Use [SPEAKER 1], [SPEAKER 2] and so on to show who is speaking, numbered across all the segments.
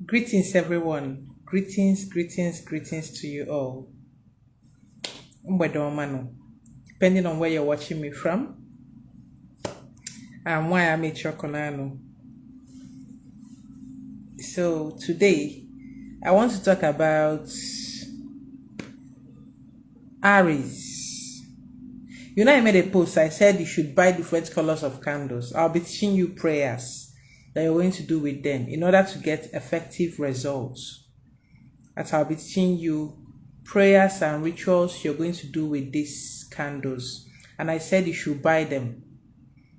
[SPEAKER 1] Greetings, everyone. Greetings to you all. Mano. Depending on where you're watching me from, and why I'm a Chokonano. So today, I want to talk about Aries. You know, I made a post. I said you should buy different colors of candles. I'll be teaching you prayers that you're going to do with them in order to get effective results. As I'll be teaching you prayers and rituals you're going to do with these candles. And I said you should buy them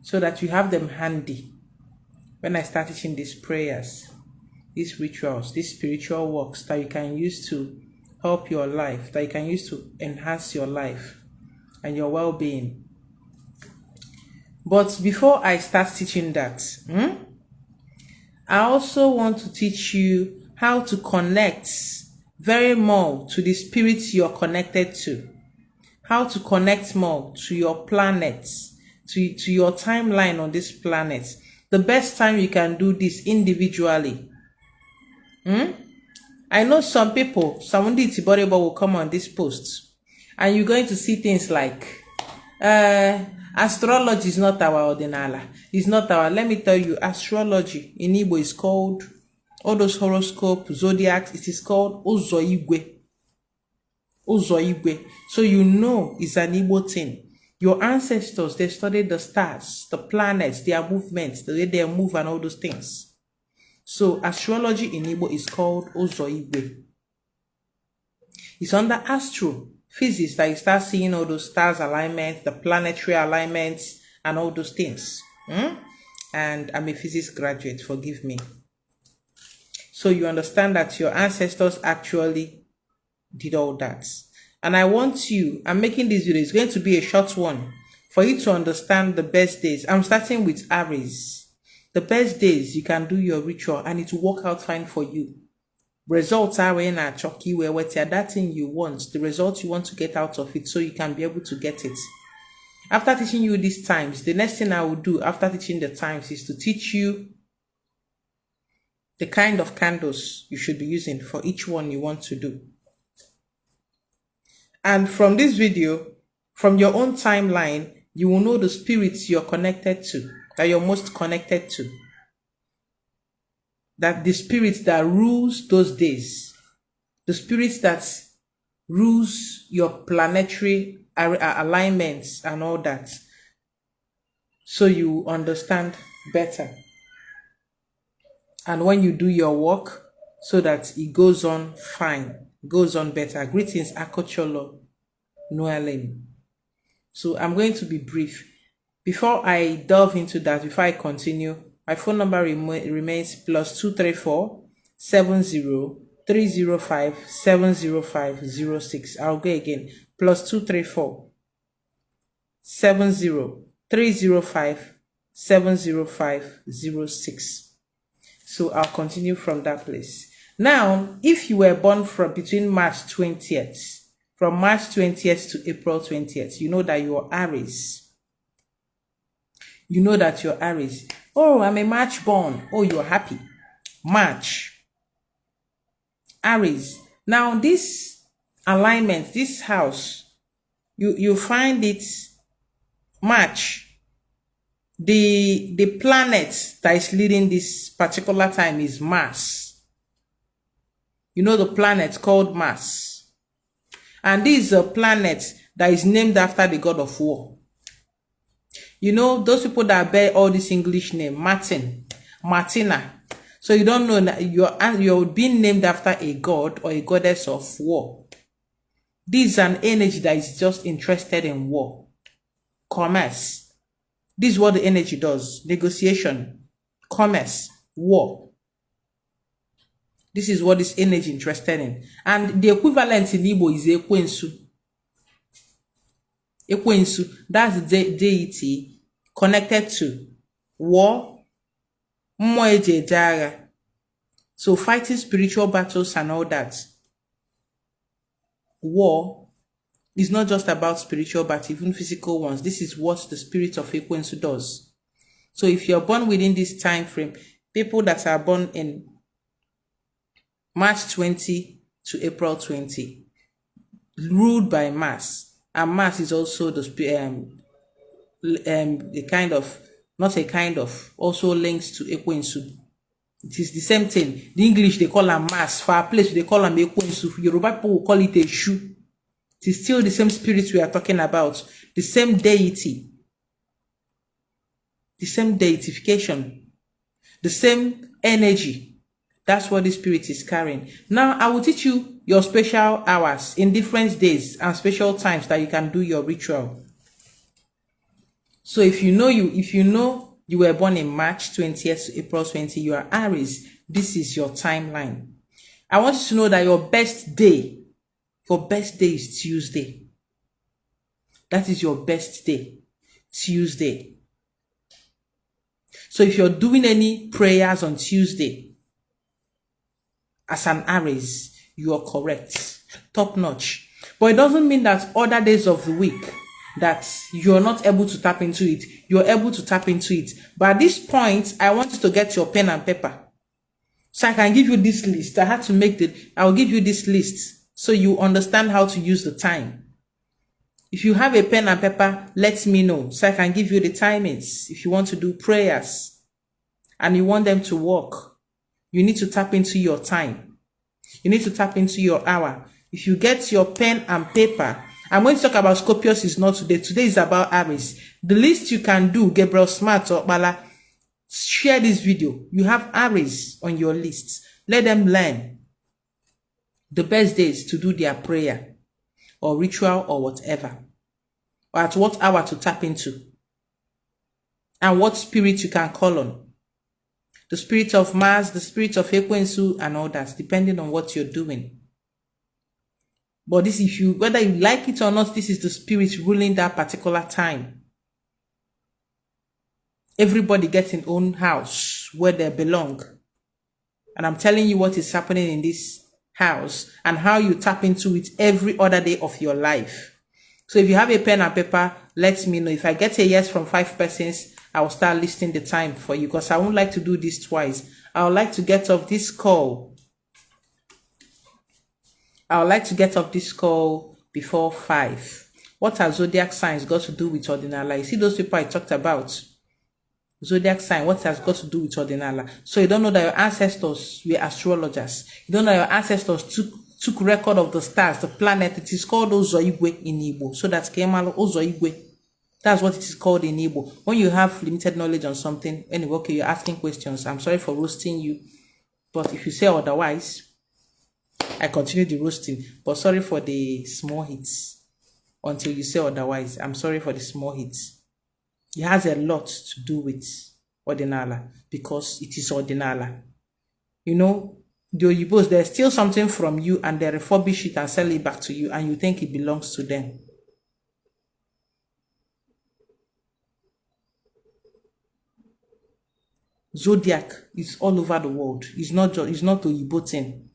[SPEAKER 1] so that you have them handy when I start teaching these prayers, these rituals, these spiritual works that you can use to help your life, that you can use to enhance your life and your well-being. But before I start teaching that, I also want to teach you how to connect very more to the spirits you're connected to, how to connect more to your planets, to your timeline on this planet. The best time you can do this individually. I know some people, somebody will come on this post and you're going to see things like astrology is not our ordinala. It's not our, let me tell you, astrology in Igbo is called, all those horoscope, zodiacs, it is called Uzoigwe. Uzoigwe. So you know it's an Igbo thing. Your ancestors, they studied the stars, the planets, their movements, the way they move and all those things. So astrology in Igbo is called Uzoigwe. It's under astrophysics that you start seeing all those stars alignments, the planetary alignments, and all those things. And I'm a physics graduate, forgive me. So you understand that your ancestors actually did all that. And I want you, I'm making this video, it's going to be a short one, for you to understand the best days. I'm starting with Aries. The best days you can do your ritual and it will work out fine for you. Results are when a choky where that thing you want, the results you want to get out of it so you can be able to get it. After teaching you these times, the next thing I will do after teaching the times is to teach you the kind of candles you should be using for each one you want to do. And from this video, from your own timeline, you will know the spirits you're connected to, that you're most connected to. That the spirits that rules those days, the spirits that rules your planetary alignments and all that, so you understand better. And when you do your work, so that it goes on fine, goes on better. Greetings, Akocholo Noelem. So I'm going to be brief. Before I delve into that, before I continue, my phone number remains +234 70 305 70506. I'll go again. +234 70 305 70506. So I'll continue from that place. Now, if you were born from between March 20th, from March 20th to April 20th, you know that you are Aries. You know that you're Aries. Oh, I'm a March born. Oh, you're happy. March. Aries. Now, this alignment, this house, you find it March. The planet that is leading this particular time is Mars. You know the planet called Mars. And this is a planet that is named after the god of war. You know, those people that bear all this English name, Martin, Martina. So you don't know that you're being named after a god or a goddess of war. This is an energy that is just interested in war. Commerce. This is what the energy does. Negotiation, commerce, war. This is what this energy is interested in. And the equivalent in Igbo is Ekwensu. Ekwensu, that's the deity connected to war, so fighting spiritual battles and all that. War is not just about spiritual, but even physical ones. This is what the spirit of Ekwensu does. So if you're born within this time frame, people that are born in March 20 to April 20, ruled by Mars. And Mars is also a kind of, not a kind of, also links to Ekwensu. It is the same thing. The English, they call them Mars. For our place, they call them Ekwensu. Yoruba people will call it a shoe. It is still the same spirit we are talking about. The same deity. The same deification. The same energy. That's what the spirit is carrying. Now, I will teach you your special hours in different days and special times that you can do your ritual. So if you know you were born in March 20th to April 20, you are Aries. This is your timeline. I want you to know that your best day is Tuesday. That is your best day, Tuesday. So if you're doing any prayers on Tuesday, as an Aries, you are correct. Top notch. But it doesn't mean that other days of the week that you're not able to tap into it. You're able to tap into it. But at this point, I want you to get your pen and paper. So I can give you this list. I will give you this list so you understand how to use the time. If you have a pen and paper, let me know so I can give you the timings. If you want to do prayers and you want them to work, you need to tap into your time. You need to tap into your hour. If you get your pen and paper, I'm going to talk about Scorpius is not today. Today is about Aries. The least you can do, Gabriel Smart or Bala, share this video. You have Aries on your list. Let them learn the best days to do their prayer or ritual or whatever. Or at what hour to tap into. And what spirit you can call on. The spirit of Mars, the spirit of Ekwensu, and all that, depending on what you're doing. But this, whether you like it or not, this is the spirit ruling that particular time. Everybody gets an own house where they belong. And I'm telling you what is happening in this house and how you tap into it every other day of your life. So if you have a pen and paper, let me know. If I get a yes from 5 persons, I will start listing the time for you because I won't like to do this twice. I would like to get off this call. Before 5. What has zodiac signs got to do with Ordinala? You see those people I talked about? Zodiac sign, what has got to do with Ordinala? So you don't know that your ancestors were astrologers. You don't know your ancestors took record of the stars, the planet. It is called Ozoigwe in Igbo. So that's Kemalo Ozoigwe. That's what it is called in Igbo. When you have limited knowledge on something, anyway, okay, you're asking questions. I'm sorry for roasting you. But if you say otherwise, I continue the roasting. But sorry for the small hits. Until you say otherwise, I'm sorry for the small hits. It has a lot to do with Ordinala. Because it is Ordinala. You know, the Oyibos, they steal something from you and they refurbish it and sell it back to you. And you think it belongs to them. Zodiac is all over the world. It's not the Igbo thing.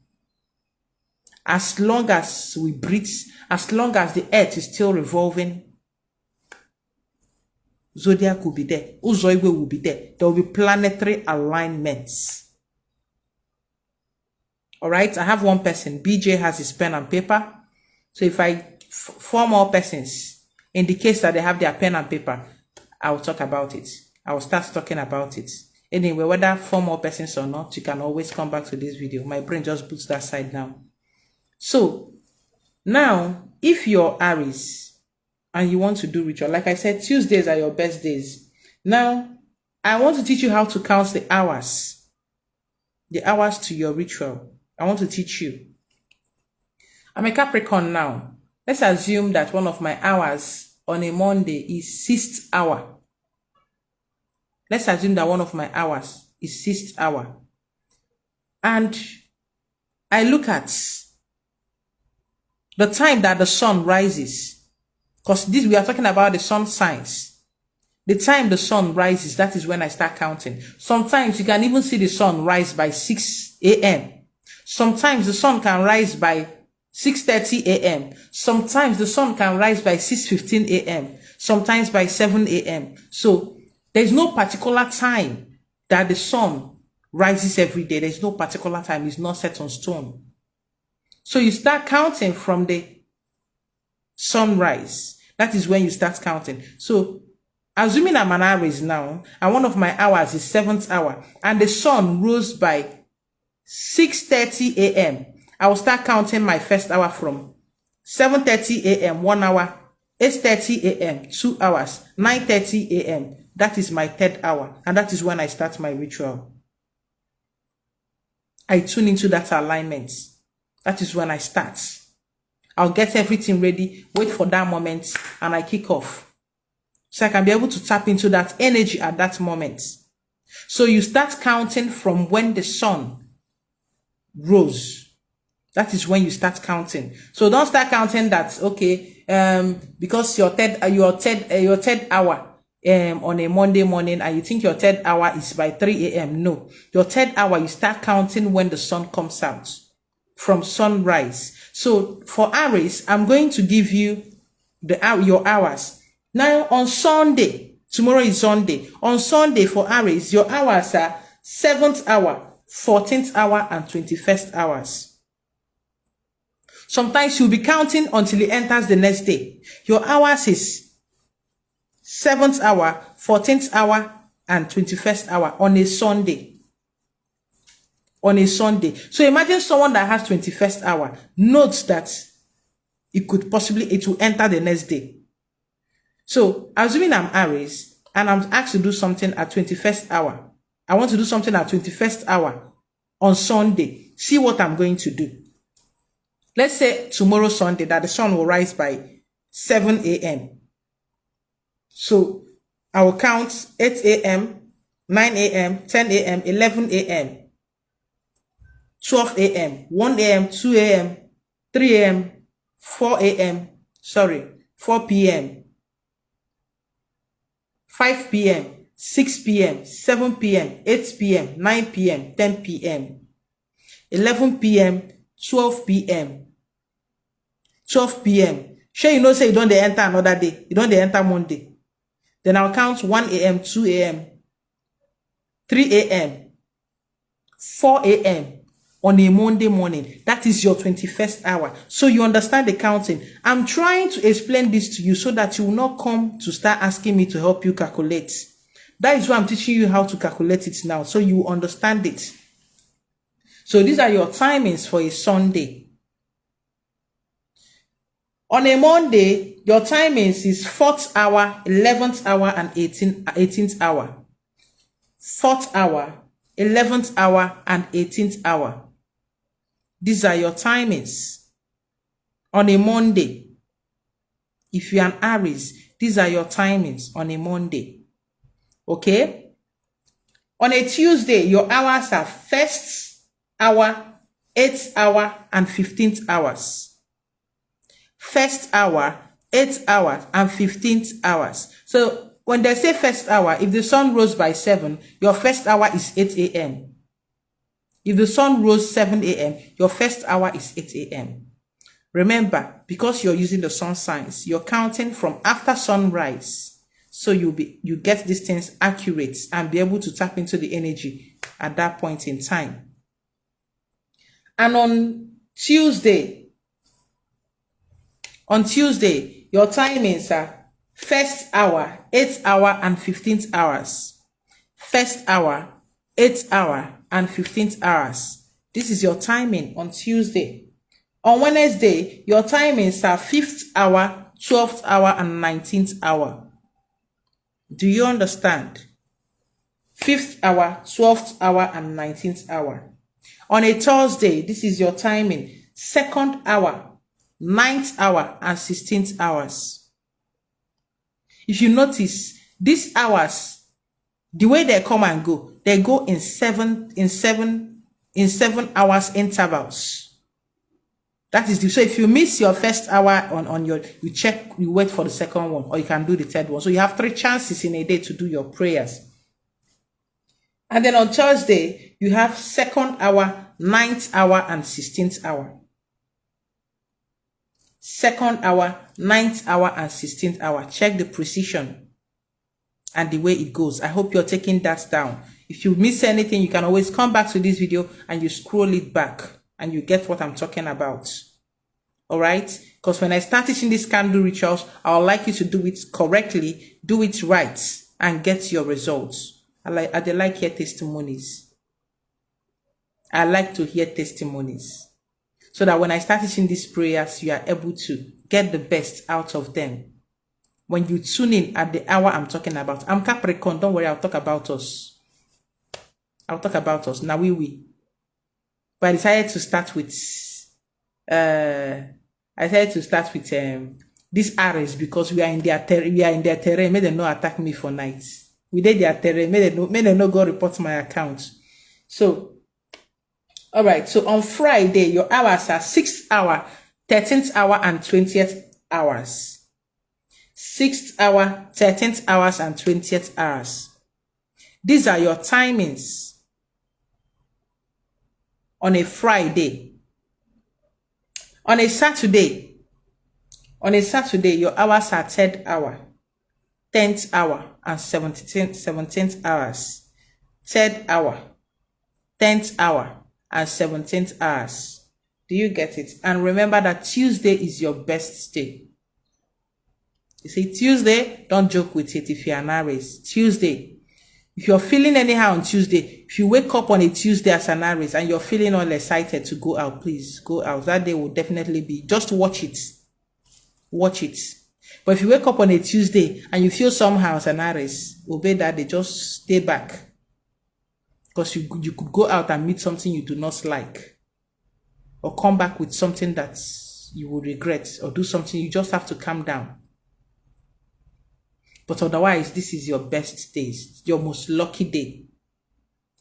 [SPEAKER 1] As long as we breathe, as long as the earth is still revolving, Zodiac will be there. Uzoigwe will be there. There will be planetary alignments. Alright, I have one person. BJ has his pen and paper. So if I 4 more persons, in the case that they have their pen and paper, I will talk about it. I will start talking about it. Anyway, whether 4 more persons or not, you can always come back to this video. My brain just puts that side down. So, now, if you're Aries and you want to do ritual, like I said, Tuesdays are your best days. Now, I want to teach you how to count the hours. The hours to your ritual. I want to teach you. I'm a Capricorn now. Let's assume that one of my hours on a Monday is 6th hour. Let's assume that one of my hours is 6th hour. And I look at the time that the sun rises. Because this we are talking about the sun signs. The time the sun rises, that is when I start counting. Sometimes you can even see the sun rise by 6 a.m. Sometimes the sun can rise by 6:30 a.m. Sometimes the sun can rise by 6:15 a.m. Sometimes by 7 a.m. So there's no particular time that the sun rises every day. There's no particular time. It's not set on stone. So you start counting from the sunrise. That is when you start counting. So assuming I'm an Aries now, and one of my hours is 7th hour, and the sun rose by 6:30 a.m., I will start counting my first hour from 7:30 a.m., 1 hour, 8:30 a.m., 2 hours, 9:30 a.m. That is my 3rd hour, and that is when I start my ritual. I tune into that alignment. That is when I start. I'll get everything ready, wait for that moment, and I kick off. So I can be able to tap into that energy at that moment. So you start counting from when the sun rose. That is when you start counting. So don't start counting that, okay, because your third hour on a Monday morning, and you think your 3rd hour is by 3 a.m. No, your 3rd hour, you start counting when the sun comes out, from sunrise. So for Aries, I'm going to give you your hours. Now on Sunday, tomorrow is Sunday. On Sunday for Aries, your hours are 7th hour, 14th hour, and 21st hours. Sometimes you'll be counting until it enters the next day. Your hours is 7th hour, 14th hour, and 21st hour on a Sunday. On a Sunday. So imagine someone that has 21st hour notes that it will enter the next day. So assuming I'm Aries and I'm asked to do something at 21st hour. I want to do something at 21st hour on Sunday. See what I'm going to do. Let's say tomorrow Sunday that the sun will rise by 7 a.m. So I will count 8 a.m., 9 a.m., 10 a.m., 11 a.m., 12 a.m., 1 a.m., 2 a.m., 3 a.m., 4 a.m., 4 p.m., 5 p.m., 6 p.m., 7 p.m., 8 p.m., 9 p.m., 10 p.m., 11 p.m., 12 p.m., 12 p.m. Sure, you know, say you don't enter another day. You don't enter Monday. Then I'll count 1 a.m., 2 a.m., 3 a.m., 4 a.m., on a Monday morning. That is your 21st hour. So you understand the counting. I'm trying to explain this to you so that you will not come to start asking me to help you calculate. That is why I'm teaching you how to calculate it now, so you understand it. So these are your timings for a Sunday. On a Monday, your timings is 4th hour, 11th hour, and 18th hour. 4th hour, 11th hour, and 18th hour. These are your timings. On a Monday, if you're an Aries, these are your timings on a Monday. Okay? On a Tuesday, your hours are 1st hour, 8th hour, and 15th hours. 1st hour, 8th hour, and 15th hours. So when they say 1st hour, if the sun rose by 7, your 1st hour is 8 a.m. If the sun rose 7 a.m., your 1st hour is 8 a.m. Remember, because you're using the sun signs, you're counting from after sunrise. So you get these things accurate and be able to tap into the energy at that point in time. And on Tuesday, your timings are 1st hour, 8th hour, and 15th hours. 1st hour, 8th hour, and 15th hours. This is your timing on Tuesday. On Wednesday, your timings are 5th hour, 12th hour, and 19th hour. Do you understand? 5th hour, 12th hour, and 19th hour. On a Thursday, this is your timing. 2nd hour, 9th hour, and 16th hours. If you notice, these hours, the way they come and go, they go in 7 hours intervals. That is so if you miss your 1st hour on your, you wait for the 2nd one, or you can do the 3rd one. So you have 3 chances in a day to do your prayers. And then on Thursday, you have 2nd hour, 9th hour, and 16th hour. 2nd hour, 9th hour, and 16th hour. Check the precision and the way it goes. I hope you're taking that down. If you miss anything, you can always come back to this video and you scroll it back and you get what I'm talking about. All right? Because when I start teaching these candle rituals, I would like you to do it correctly, do it right, and get your results. I like hear testimonies. I like to hear testimonies. So that when I start teaching these prayers, you are able to get the best out of them. When you tune in at the hour I'm talking about. I'm Capricorn, don't worry, I'll talk about us. I'll talk about us. Now we. But I decided to start with this Aries because we are in their terrain. May they not attack me for nights. We did their terrain. May they not go report my account. So, all right. So on Friday, your hours are 6th hour, 13th hour, and 20th hours. 6th hour, 13th hours, and 20th hours. These are your timings on a Friday. On a Saturday, your hours are 3rd hour, 10th hour, and 17th hours. 3rd hour, 10th hour, and 17th hours. Do you get it? And remember that Tuesday is your best day. You see, Tuesday, don't joke with it if you're an Aries. Tuesday. If you're feeling anyhow on Tuesday, if you wake up on a Tuesday as an Aries and you're feeling all excited to go out, please go out. That day will definitely be. Just watch it. Watch it. But if you wake up on a Tuesday and you feel somehow as an Aries, obey that day. Just stay back. Because you could go out and meet something you do not like. Or come back with something that you will regret. Or do something. You just have to calm down. But otherwise, this is your best days, your most lucky day.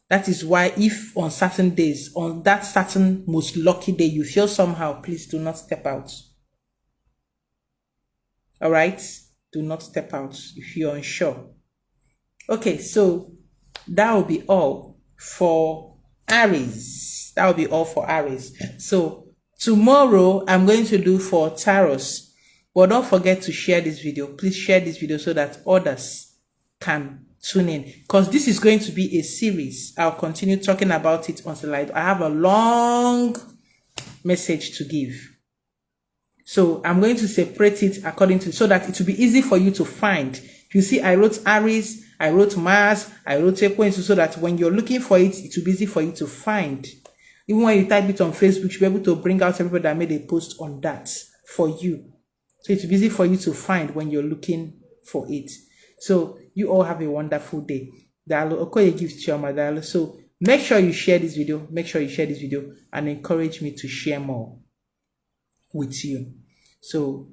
[SPEAKER 1] That is why if on certain days, on that certain most lucky day, you feel somehow, please do not step out. All right? Do not step out if you're unsure. Okay, so that will be all for Aries. That will be all for Aries. So tomorrow, I'm going to do for Taurus. But don't forget to share this video. Please share this video so that others can tune in. Because this is going to be a series. I'll continue talking about it until I have a long message to give. So I'm going to separate it according to, so that it will be easy for you to find. You see, I wrote Aries, I wrote Mars, I wrote Ekwensu, so that when you're looking for it, it will be easy for you to find. Even when you type it on Facebook, you'll be able to bring out everybody that made a post on that for you. So it's easy for you to find when you're looking for it. So you all have a wonderful day. So make sure you share this video. Make sure you share this video and encourage me to share more with you. So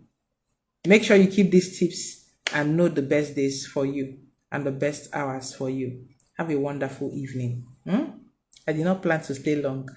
[SPEAKER 1] make sure you keep these tips and know the best days for you and the best hours for you. Have a wonderful evening. I did not plan to stay long.